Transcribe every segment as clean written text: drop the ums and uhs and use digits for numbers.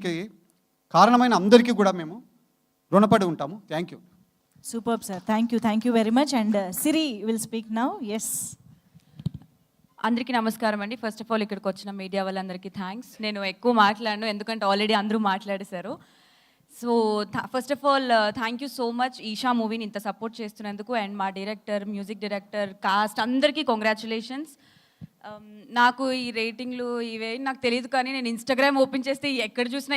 కి కారణమైన అందరికీ కూడా మేము రుణపడి ఉంటాము. Thank you. Super sir, thank you very much. And Siri will speak now. Yes, అందరికీ నమస్కారం అండి. ఫస్ట్ ఆఫ్ ఆల్ ఇక్కడికి వచ్చిన మీడియా వాళ్ళందరికీ థ్యాంక్స్. నేను ఎక్కువ మాట్లాడను ఎందుకంటే ఆల్రెడీ అందరూ మాట్లాడేశారు. So first of all thank you so much Eesha మూవీని ఇంత సపోర్ట్ చేస్తున్నందుకు. అండ్ మా డైరెక్టర్, మ్యూజిక్ డైరెక్టర్, కాస్ట్ అందరికీ కంగ్రాచులేషన్స్. నాకు ఈ రేటింగ్లు ఇవే నాకు తెలియదు, కానీ నేను ఇన్స్టాగ్రామ్ ఓపెన్ చేస్తే ఎక్కడ చూసినా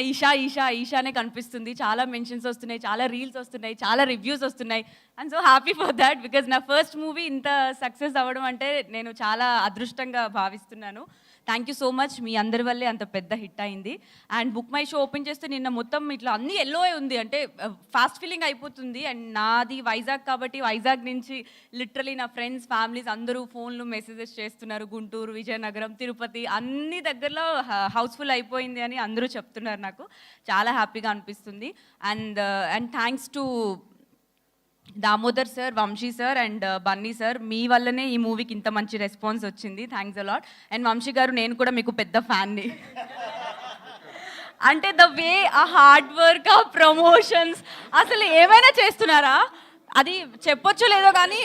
ఈషానే కనిపిస్తుంది. చాలా మెన్షన్స్ వస్తున్నాయి, చాలా రీల్స్ వస్తున్నాయి, చాలా రివ్యూస్ వస్తున్నాయి. I'm so happy for that, because నా ఫస్ట్ మూవీ ఇంత సక్సెస్ అవ్వడం అంటే నేను చాలా అదృష్టంగా భావిస్తున్నాను. Thank you so much. మీ అందరి వల్లే అంత పెద్ద హిట్ అయింది. And Book My Show open చేస్తే నిన్న మొత్తం ఇట్లా అన్నీ ఎల్లో ఉంది, అంటే ఫాస్ట్ ఫీలింగ్ అయిపోతుంది. అండ్ నాది వైజాగ్ కాబట్టి వైజాగ్ నుంచి లిటరలీ నా ఫ్రెండ్స్, ఫ్యామిలీస్ అందరూ ఫోన్లు మెసేజెస్ చేస్తున్నారు. గుంటూరు, విజయనగరం, తిరుపతి అన్ని దగ్గరలో హౌస్ఫుల్ అయిపోయింది అని అందరూ చెప్తున్నారు. నాకు చాలా హ్యాపీగా అనిపిస్తుంది. And thanks to Damodar sir, Vamshi sir and Bunny sir, మీ వల్లనే ఈ మూవీకి ఇంత మంచి రెస్పాన్స్ వచ్చింది. Thanks a lot. అండ్ వంశీ గారు, నేను కూడా మీకు పెద్ద ఫ్యాన్ని. అంటే ద వే ఆ హార్డ్ వర్క్, ఆ ప్రమోషన్స్, అసలు ఏమైనా చేస్తున్నారా అది చెప్పొచ్చు లేదో, కానీ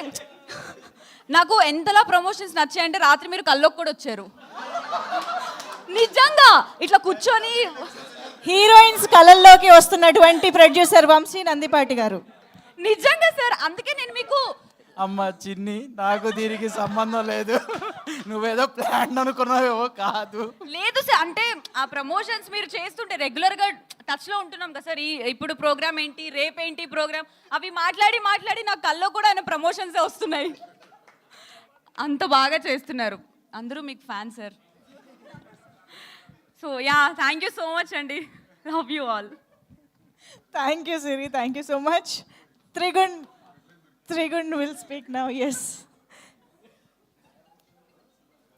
నాకు ఎంతలా ప్రమోషన్స్ నచ్చాయంటే రాత్రి మీరు కల్లోకి కూడా వచ్చారు. నిజంగా ఇట్లా కూర్చొని హీరోయిన్స్ కళల్లోకి వస్తున్నటువంటి ప్రొడ్యూసర్ వంశీ నందిపాటి గారు. నిజంగా సార్, అందుకే నేను మీకు అమ్మ చిన్ని, నాకు దీనికి సంబంధం లేదు, నువ్వేదో ప్లాన్ అనుకున్నావేవో కాదు. లేదు సార్, అంటే ఆ ప్రమోషన్స్ మీరు చేస్తుంటే రెగ్యులర్గా టచ్లో ఉంటున్నాం కదా సార్. ఇప్పుడు ప్రోగ్రామ్ ఏంటి, రేపేంటి ప్రోగ్రామ్, అవి మాట్లాడి నాకు కల్లో కూడా ఆయన ప్రమోషన్సే వస్తున్నాయి. అంత బాగా చేస్తున్నారు, అందరూ మీకు fan sir. So yeah, thank you so much అండి. Love you all. Thank you Siri, thank you so much. Trigun will speak now. Yes.